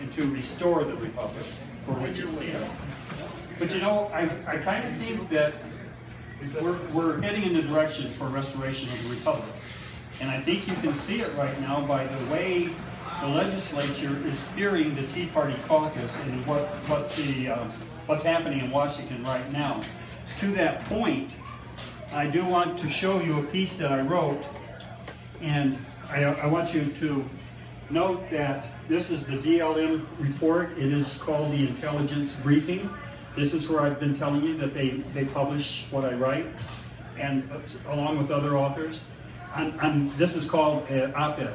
and to restore the republic for which it stands. But you know, I kind of think that we're heading in the direction for restoration of the republic. And I think you can see it right now by the way the legislature is fearing the Tea Party caucus and what's happening in Washington right now. To that point, I do want to show you a piece that I wrote, and I want you to note that this is the DLM report. It is called the Intelligence Briefing. This is where I've been telling you that they publish what I write, and along with other authors. This is called an op-ed.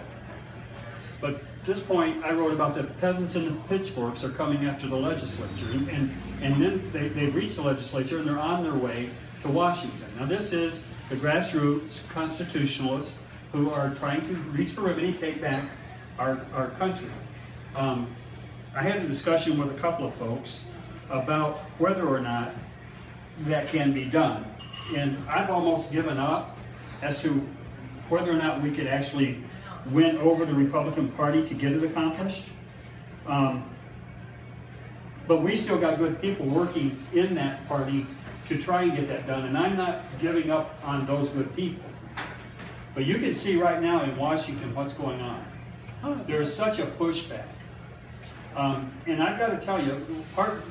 But at this point, I wrote about the peasants and the pitchforks are coming after the legislature, and then they've reached the legislature and they're on their way to Washington. Now this is the grassroots constitutionalists who are trying to reach for remedy, take back our country. I had a discussion with a couple of folks about whether or not that can be done. And I've almost given up as to whether or not we could actually win over the Republican Party to get it accomplished. But we still got good people working in that party to try and get that done. And I'm not giving up on those good people. But you can see right now in Washington what's going on. There is such a pushback. And I've got to tell you,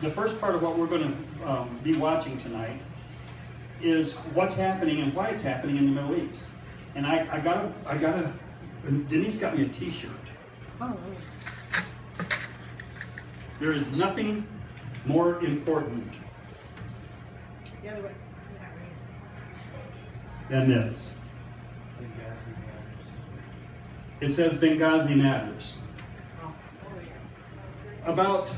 the first part of what we're going to be watching tonight is what's happening and why it's happening in the Middle East. And I gotta, Denise got me a T-shirt. Oh. There is nothing more important than this. It says Benghazi matters. About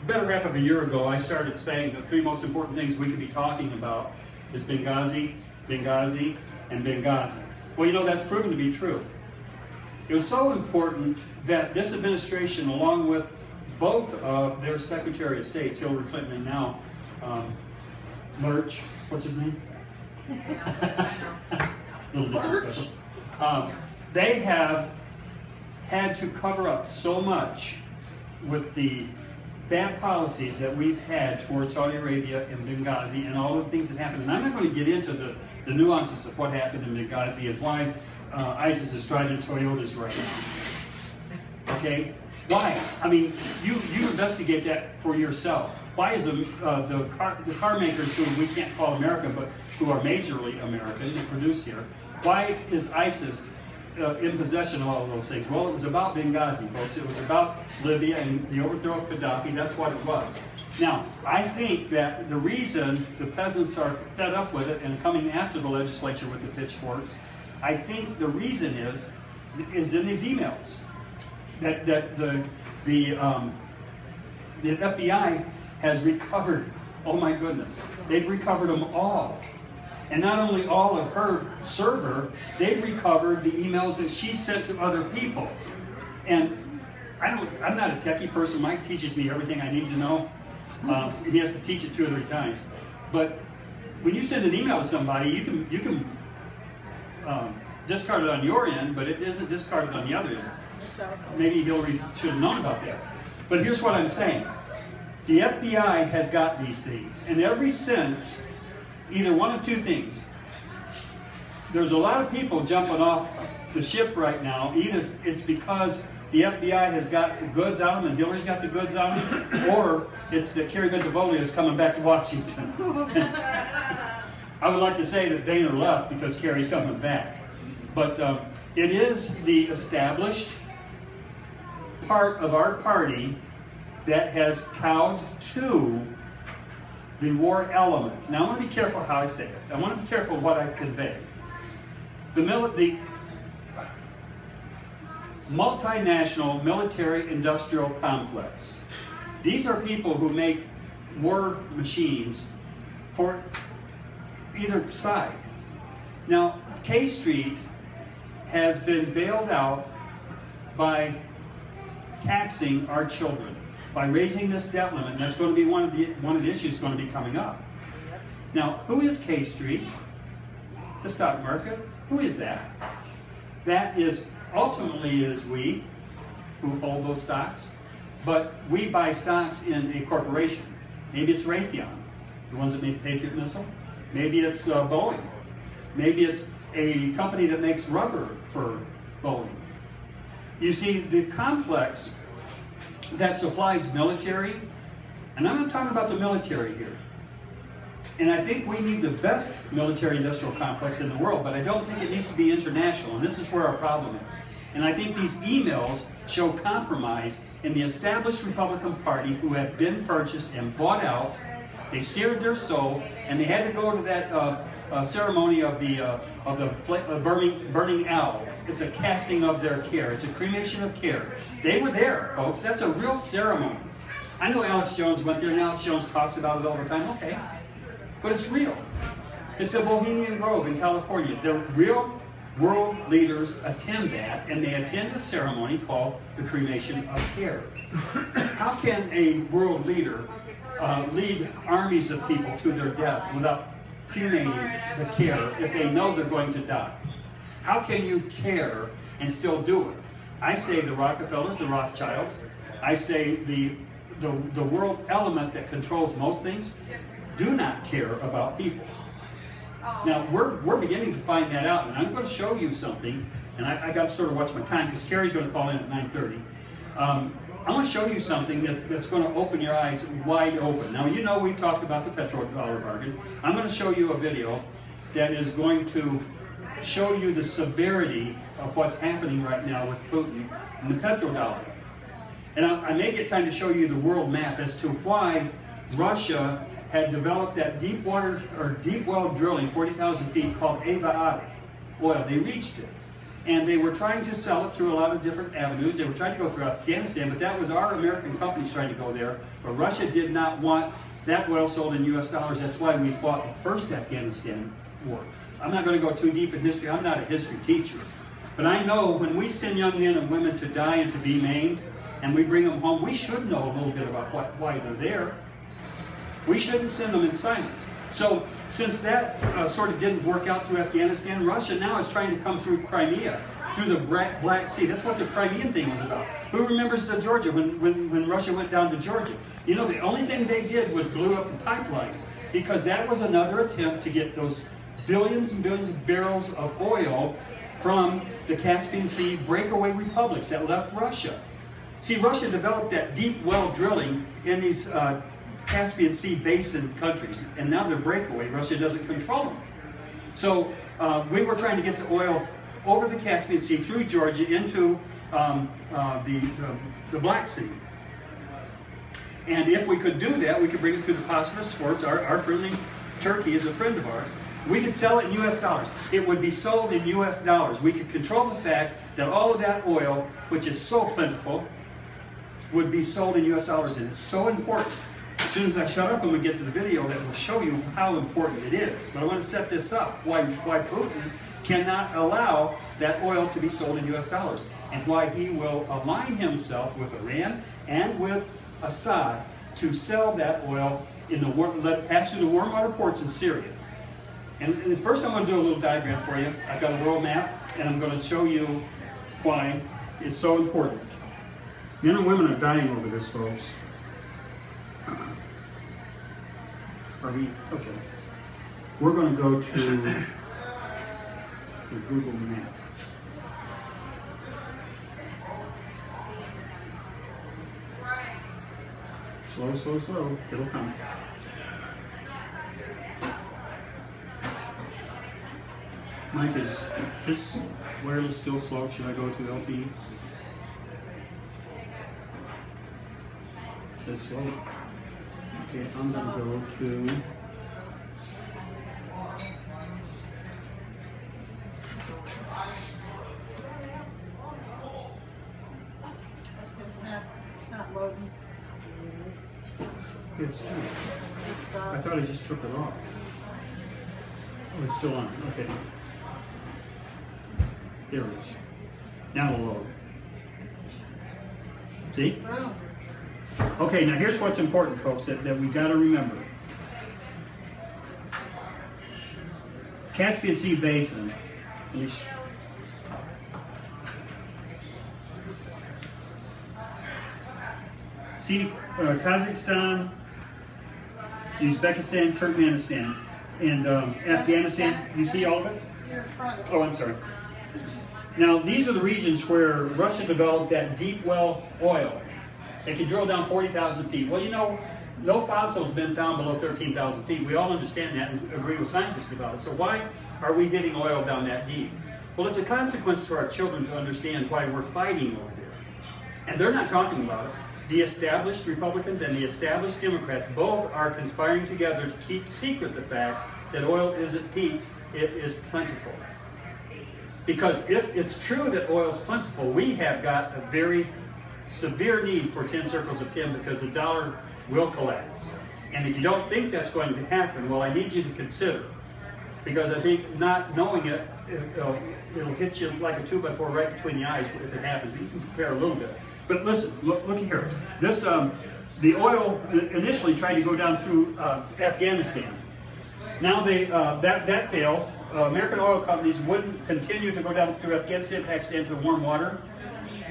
better half of a year ago, I started saying the three most important things we could be talking about is Benghazi, Benghazi, and Benghazi. Well, you know, that's proven to be true. It was so important that this administration, along with both of their Secretary of States, Hillary Clinton, and now Lurch, what's his name? A little disrespectful. They have had to cover up so much with the bad policies that we've had towards Saudi Arabia and Benghazi and all the things that happened. And I'm not going to get into the nuances of what happened in Benghazi and why ISIS is driving Toyotas right now. Okay? Why? I mean, you investigate that for yourself. Why is the car makers who we can't call American, but who are majorly American and produce here, why is ISIS in possession of all of those things? Well, it was about Benghazi, folks. It was about Libya and the overthrow of Gaddafi. That's what it was. Now, I think that the reason the peasants are fed up with it and coming after the legislature with the pitchforks, I think the reason is in these emails that the FBI has recovered. Oh my goodness, they've recovered them all. And not only all of her server, they've recovered the emails that she sent to other people. And I'm not a techie person. Mike teaches me everything I need to know. He has to teach it 2 or 3 times. But when you send an email to somebody, you can discard it on your end, but it isn't discarded on the other end. Maybe Hillary should have known about that. But here's what I'm saying. The FBI has got these things. And ever since, either one of 2 things. There's a lot of people jumping off the ship right now. Either it's because the FBI has got the goods on them and Hillary's got the goods on them, or it's that Carrie Bentivoglia is coming back to Washington. I would like to say that Boehner left because Carrie's coming back. But it is the established part of our party that has cowed to the war element. Now I want to be careful how I say it. I want to be careful what I convey. The multinational military-industrial complex. These are people who make war machines for either side. Now, K Street has been bailed out by taxing our children, by raising this debt limit. And that's going to be one of the issues going to be coming up. Now, who is K Street? The stock market. Who is that? That is, ultimately, it is we who hold those stocks. but we buy stocks in a corporation. Maybe it's Raytheon, the ones that make the Patriot missile. Maybe it's Boeing. Maybe it's a company that makes rubber for Boeing. You see, the complex that supplies military, and I'm not talking about the military here, and I think we need the best military-industrial complex in the world, but I don't think it needs to be international, and this is where our problem is. And I think these emails show compromise in the established Republican Party who have been purchased and bought out. They seared their soul, and they had to go to that ceremony of the burning owl. It's a casting of their care. It's a cremation of care. They were there, folks. That's a real ceremony. I know Alex Jones went there, and Alex Jones talks about it all the time. Okay, but it's real. It's the Bohemian Grove in California. The real world leaders attend that, and they attend a ceremony called the cremation of care. How can a world leader lead armies of people to their death without cremating the care if they know they're going to die? How can you care and still do it? I say the Rockefellers, the Rothschilds, I say the world element that controls most things do not care about people. Now, we're beginning to find that out, and I'm going to show you something, and I got to sort of watch my time because Carrie's going to call in at 9:30. I'm going to show you something that's going to open your eyes wide open. Now, you know we talked about the petrodollar bargain. I'm going to show you a video that is going to show you the severity of what's happening right now with Putin and the petrodollar. And I may get time to show you the world map as to why Russia had developed that deep water or deep well drilling, 40,000 feet, called Ava oil. They reached it. And they were trying to sell it through a lot of different avenues. They were trying to go through Afghanistan, but that was our American companies trying to go there. But Russia did not want that oil sold in US dollars. That's why we fought the first Afghanistan war. I'm not going to go too deep in history. I'm not a history teacher. But I know when we send young men and women to die and to be maimed, and we bring them home, we should know a little bit about why they're there. We shouldn't send them in silence. So since that sort of didn't work out through Afghanistan, Russia now is trying to come through Crimea, through the Black Sea. That's what the Crimean thing was about. Who remembers the Georgia, when Russia went down to Georgia? You know, the only thing they did was blew up the pipelines, because that was another attempt to get those billions and billions of barrels of oil from the Caspian Sea breakaway republics that left Russia. See, Russia developed that deep well drilling in these Caspian Sea basin countries, and now they're breakaway. Russia doesn't control them. So we were trying to get the oil over the Caspian Sea through Georgia into the Black Sea. And if we could do that, we could bring it through the Bosphorus ports. Our friendly Turkey is a friend of ours. We could sell it in US dollars. It would be sold in US dollars. We could control the fact that all of that oil, which is so plentiful, would be sold in US dollars. And it's so important. As soon as I shut up and we get to the video, that will show you how important it is. But I want to set this up, why Putin cannot allow that oil to be sold in US dollars, and why he will align himself with Iran and with Assad to sell that oil in the pass through the warm water ports in Syria. And first I'm going to do a little diagram for you. I've got a world map, and I'm going to show you why it's so important. Men and women are dying over this, folks. Are we? Okay. We're going to go to the Google map. Slow, slow, slow. It'll come. Mike, is this wireless still slow? Should I go to LTE? It says slow. Okay, I'm going to go to... It's not loading. It's I thought I just took it off. Oh, it's still on. Okay. There it is. Now we'll load. See? Okay, now here's what's important, folks, that we've got to remember. Caspian Sea Basin, See, Kazakhstan, Uzbekistan, Turkmenistan, and Afghanistan. You see all of it? Oh, I'm sorry. Now, these are the regions where Russia developed that deep well oil. They can drill down 40,000 feet. Well, you know, no fossil has been found below 13,000 feet. We all understand that and agree with scientists about it. So why are we getting oil down that deep? Well, it's a consequence to our children to understand why we're fighting over there. And they're not talking about it. The established Republicans and the established Democrats both are conspiring together to keep secret the fact that oil isn't peaked, it is plentiful. Because if it's true that oil is plentiful, we have got a very severe need for 10 circles of tin because the dollar will collapse. And if you don't think that's going to happen, well, I need you to consider. Because I think not knowing it, it'll hit you like a 2x4 right between the eyes if it happens. But you can prepare a little bit. But listen, look here. This, the oil initially tried to go down through Afghanistan. Now that failed. American oil companies wouldn't continue to go down through Afghanistan, Pakistan to the warm water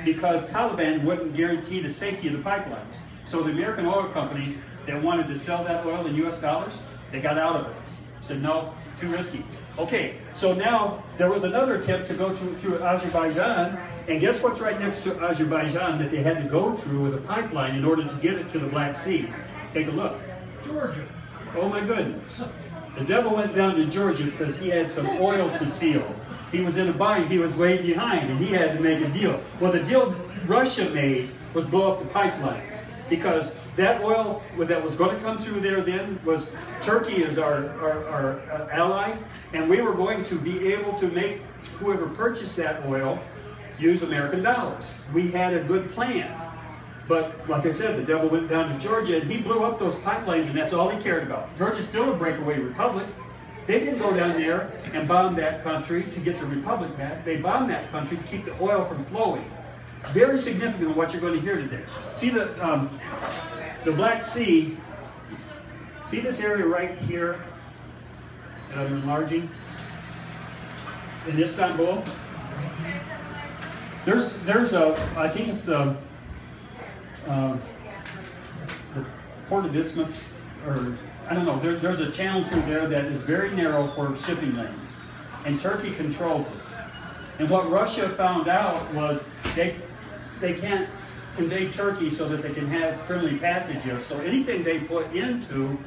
because Taliban wouldn't guarantee the safety of the pipelines. So the American oil companies that wanted to sell that oil in US dollars, they got out of it. Said no, too risky. Okay, so now there was another attempt to go through Azerbaijan, and guess what's right next to Azerbaijan that they had to go through with a pipeline in order to get it to the Black Sea? Take a look. Georgia. Oh my goodness. The devil went down to Georgia because he had some oil to seal. He was in a bind, he was way behind, and he had to make a deal. Well, the deal Russia made was blow up the pipelines because that oil that was going to come through there then was Turkey is our ally, and we were going to be able to make whoever purchased that oil use American dollars. We had a good plan. But like I said, the devil went down to Georgia and he blew up those pipelines and that's all he cared about. Georgia's still a breakaway republic. They didn't go down there and bomb that country to get the republic back. They bombed that country to keep the oil from flowing. Very significant what you're going to hear today. See the Black Sea, see this area right here that I'm enlarging in Istanbul? There's I think it's the Port of Isthmus, or I don't know, there's a channel through there that is very narrow for shipping lanes, and Turkey controls it. And what Russia found out was they can't invade Turkey so that they can have friendly passage here. So anything they put into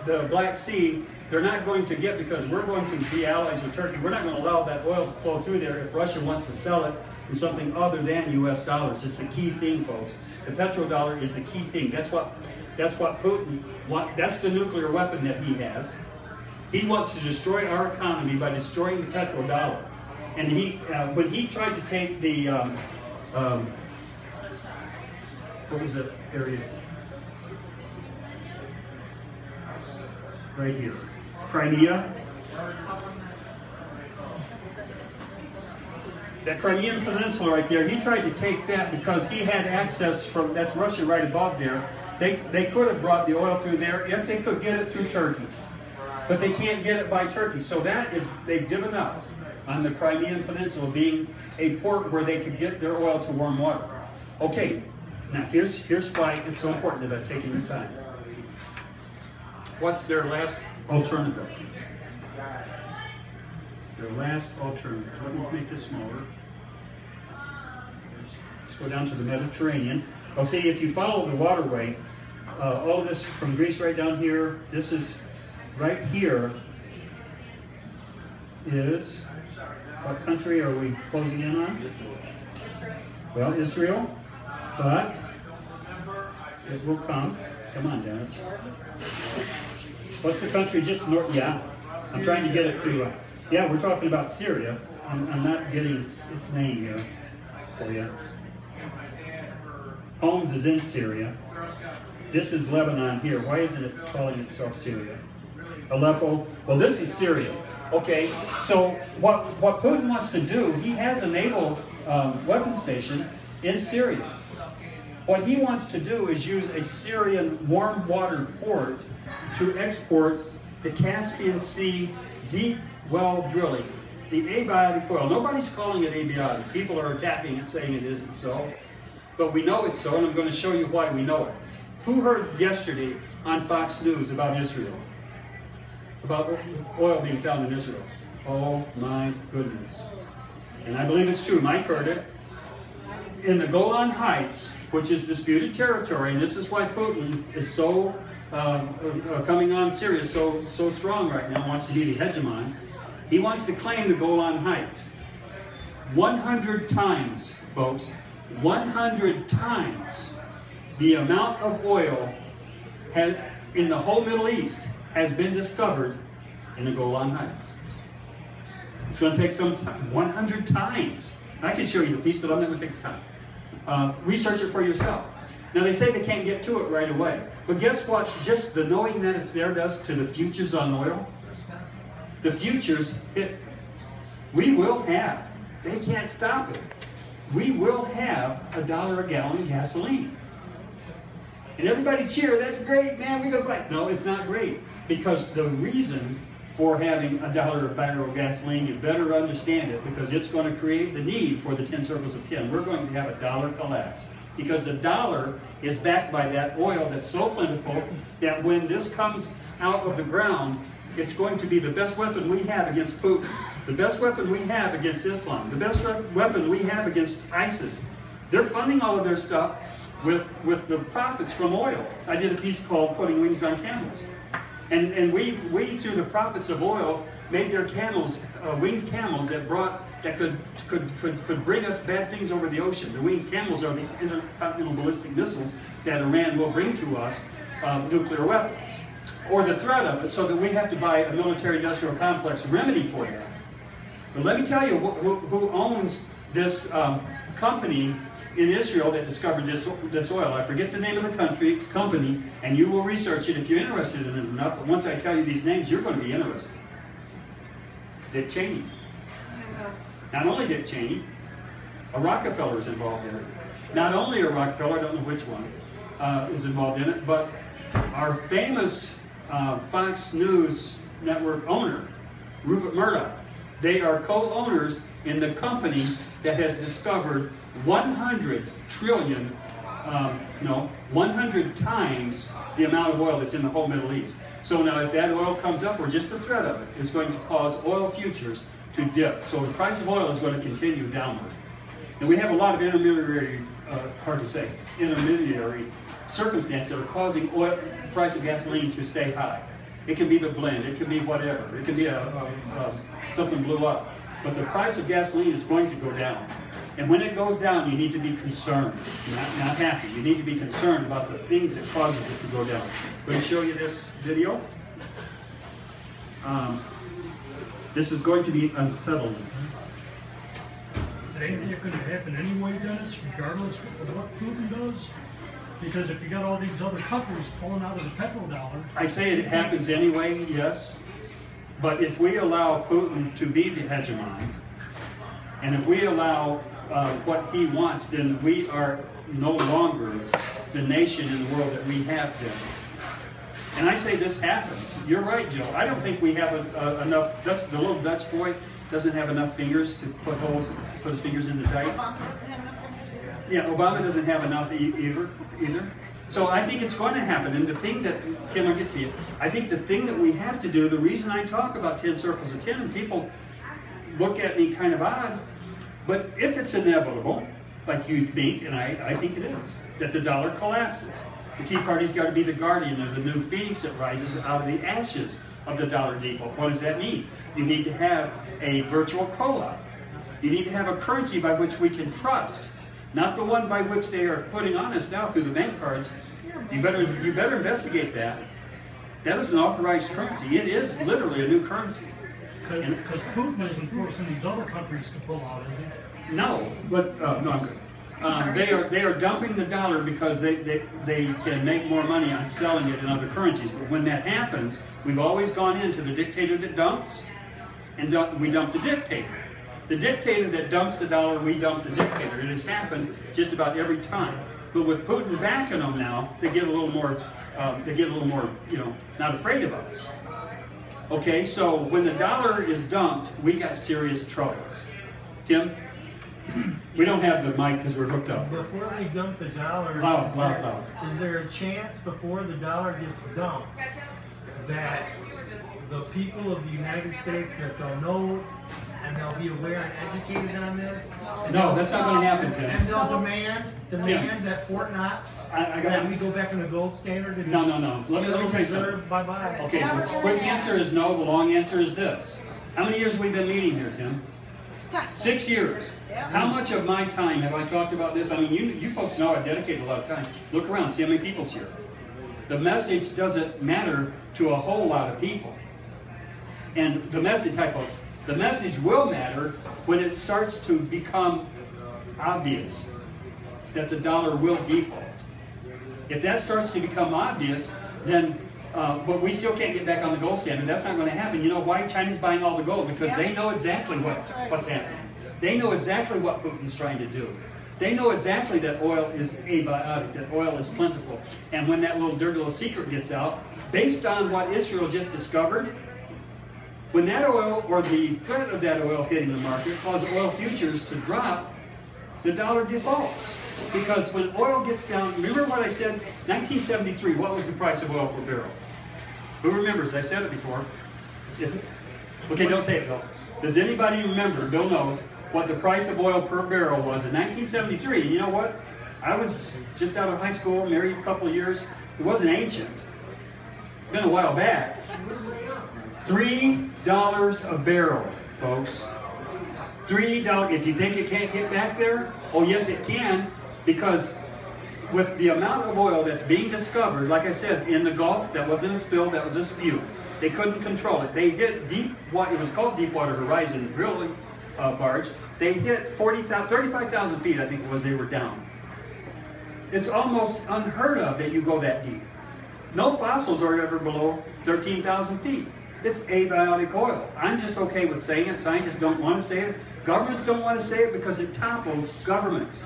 the Black Sea, they're not going to get because we're going to be allies with Turkey. We're not going to allow that oil to flow through there if Russia wants to sell it in something other than US dollars. It's the key thing, folks. The petrodollar is the key thing. That's what Putin wants. That's the nuclear weapon that he has. He wants to destroy our economy by destroying the petrodollar. And when he tried to take the, what was that area? Right here. Crimea. That Crimean Peninsula right there, he tried to take that because he had access from, that's Russia right above there. They could have brought the oil through there if they could get it through Turkey. But they can't get it by Turkey. So that is, they've given up on the Crimean Peninsula being a port where they could get their oil to warm water. Okay, now here's why it's so important that I've taken your time. What's their last alternative? Their last alternative. Let me make this smaller. Let's go down to the Mediterranean. Well, see, if you follow the waterway, all of this from Greece right down here, this is right here is, what country are we closing in on? Well, Israel, but it will come. Come on, Dennis. What's the country just north? Yeah, I'm trying to get it to, yeah, we're talking about Syria. I'm not getting its name here for you. Homs is in Syria. This is Lebanon here. Why isn't it calling itself Syria? Aleppo. Well, this is Syria. Okay, so what Putin wants to do, he has a naval weapon station in Syria. What he wants to do is use a Syrian warm water port to export the Caspian Sea deep well drilling. The abiotic oil. Nobody's calling it abiotic. People are attacking it saying it isn't so. But we know it's so, and I'm going to show you why we know it. Who heard yesterday on Fox News about Israel? About oil being found in Israel? Oh my goodness. And I believe it's true. Mike heard it. In the Golan Heights, which is disputed territory, and this is why Putin is so coming on serious, so strong right now, wants to be the hegemon. He wants to claim the Golan Heights. 100 times, folks, 100 times the amount of oil in the whole Middle East has been discovered in the Golan Heights. It's going to take some time, 100 times. I can show you the piece, but I'm not going to take the time. Research it for yourself. Now they say they can't get to it right away, but guess what? Just the knowing that it's there does to the futures on oil. The futures, we will have. They can't stop it. We will have $1 a gallon gasoline. And everybody cheer, that's great, man, we go buy. No, it's not great. Because the reason for having $1 a barrel of gasoline, you better understand it, because it's going to create the need for the 10 circles of 10. We're going to have a dollar collapse. Because the dollar is backed by that oil that's so plentiful that when this comes out of the ground, it's going to be the best weapon we have against Putin, the best weapon we have against Islam, the best weapon we have against ISIS. They're funding all of their stuff with the profits from oil. I did a piece called Putting Wings on Camels. And we through the profits of oil, made their camels, winged camels that could bring us bad things over the ocean. The winged camels are the intercontinental ballistic missiles that Iran will bring to us, nuclear weapons, or the threat of it, so that we have to buy a military-industrial complex remedy for that. But let me tell you who owns this company in Israel that discovered this oil. I forget the name of the company, and you will research it if you're interested in it enough. But once I tell you these names, you're going to be interested. Dick Cheney. Not only Dick Cheney, a Rockefeller is involved in it. Not only a Rockefeller, I don't know which one, is involved in it, but our famous Fox News network owner, Rupert Murdoch. They are co-owners in the company that has discovered 100 trillion, 100 times the amount of oil that's in the whole Middle East. So now if that oil comes up, or just the threat of it, it's going to cause oil futures to dip. So the price of oil is going to continue downward. And we have a lot of intermediary circumstances that are causing the price of gasoline to stay high. It can be the blend, it can be whatever, it can be something blew up. But the price of gasoline is going to go down. And when it goes down, you need to be concerned, not happy. You need to be concerned about the things that causes it to go down. I'm going to show you this video. This is going to be unsettling. It ain't going to happen anyway, Dennis, regardless of what Putin does. Because if you got all these other countries pulling out of the petrodollar... I say it happens anyway, yes. But if we allow Putin to be the hegemon, and if we allow what he wants, then we are no longer the nation in the world that we have been. And I say this happens. You're right, Joe. I don't think we have enough. The little Dutch boy doesn't have enough fingers to put his fingers in the dike. Obama doesn't have enough fingers. Yeah, Obama doesn't have enough either. So I think it's going to happen. And the thing that, Tim, I'll get to you. I think the thing that we have to do, the reason I talk about 10 circles of 10, and people look at me kind of odd, but if it's inevitable, like you think, and I think it is, that the dollar collapses, the Tea Party's got to be the guardian of the new phoenix that rises out of the ashes of the dollar default. What does that mean? You need to have a virtual co-op. You need to have a currency by which we can trust, not the one by which they are putting on us now through the bank cards. You better investigate that. That is an authorized currency. It is literally a new currency. Because Putin isn't forcing these other countries to pull out, is he? No, but no, I'm good. They are dumping the dollar because they can make more money on selling it in other currencies. But when that happens, we've always gone into the dictator that dumps, and we dump the dictator. The dictator that dumps the dollar, we dump the dictator. It has happened just about every time. But with Putin backing them now, they get a little more, not afraid of us. Okay, so when the dollar is dumped, we got serious troubles. Tim? We don't have the mic because we're hooked up. Before they dump the dollar, Loud. is there a chance before the dollar gets dumped that the people of the United States, that they'll know and they'll be aware and educated on this? No, that's not going to happen, And Tim. they'll demand that Fort Knox, that we go back in the gold standard? And No. Let me tell you something. Bye-bye. Okay, the quick answer is no. The long answer is this. How many years have we been meeting here, Tim? 6 years. How much of my time have I talked about this? I mean, you folks know I've dedicated a lot of time. Look around, see how many people's here. The message doesn't matter to a whole lot of people. And the message, hi folks, the message will matter when it starts to become obvious that the dollar will default. If that starts to become obvious, then, but we still can't get back on the gold standard. That's not going to happen. You know why? China's buying all the gold, because they know exactly what's happening. They know exactly what Putin's trying to do. They know exactly that oil is abiotic, that oil is plentiful. And when that dirty little secret gets out, based on what Israel just discovered, when that oil, or the threat of that oil hitting the market, caused oil futures to drop, the dollar defaults. Because when oil gets down, remember what I said? 1973, what was the price of oil per barrel? Who remembers? I've said it before. Okay, don't say it, Bill. Does anybody remember, Bill knows, what the price of oil per barrel was in 1973? And you know what? I was just out of high school, married a couple of years. It wasn't ancient. It's been a while back. $3 a barrel, folks. $3. If you think it can't get back there, oh yes it can, because with the amount of oil that's being discovered, like I said, in the Gulf, that wasn't a spill, that was a spew. They couldn't control it. They hit deep, it was called Deepwater Horizon drilling barge. They hit 35,000 feet, I think it was, they were down. It's almost unheard of that you go that deep. No fossils are ever below 13,000 feet. It's abiotic oil. I'm just okay with saying it. Scientists don't want to say it. Governments don't want to say it because it topples governments.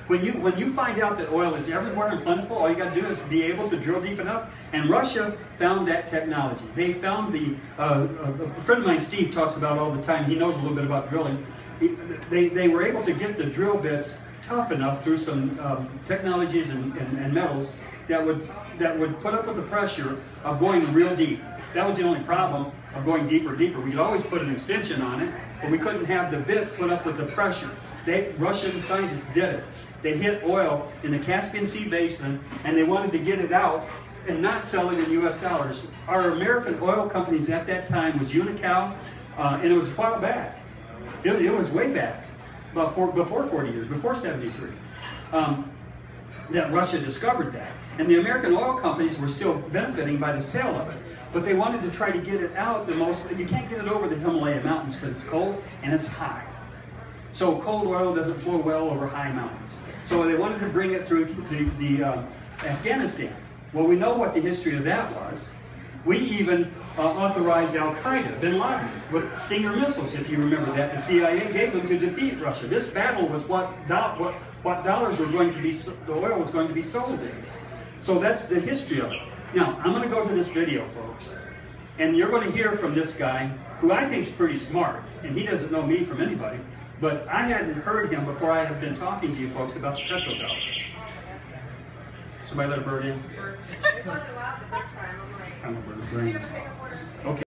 When you find out that oil is everywhere and plentiful, all you got to do is be able to drill deep enough. And Russia found that technology. They found a friend of mine, Steve, talks about all the time. He knows a little bit about drilling. They were able to get the drill bits tough enough through some technologies and metals that would put up with the pressure of going real deep. That was the only problem of going deeper and deeper. We could always put an extension on it, but we couldn't have the bit put up with the pressure. Russian scientists did it. They hit oil in the Caspian Sea basin, and they wanted to get it out and not sell it in US dollars. Our American oil companies at that time was Unocal, and it was a while back. It was way back, before 40 years, before 73, that Russia discovered that. And the American oil companies were still benefiting by the sale of it. But they wanted to try to get it out you can't get it over the Himalaya mountains because it's cold and it's high. So cold oil doesn't flow well over high mountains. So they wanted to bring it through Afghanistan. Well, we know what the history of that was. We even authorized Al-Qaeda, bin Laden, with Stinger missiles, if you remember that. The CIA gave them to defeat Russia. This battle was what dollars were going to be, the oil was going to be sold in. So that's the history of it. Now, I'm going to go to this video, folks, and you're going to hear from this guy, who I think is pretty smart, and he doesn't know me from anybody, but I hadn't heard him before I have been talking to you folks about the petrodollar. Somebody let a bird in? I'm a bird. Okay.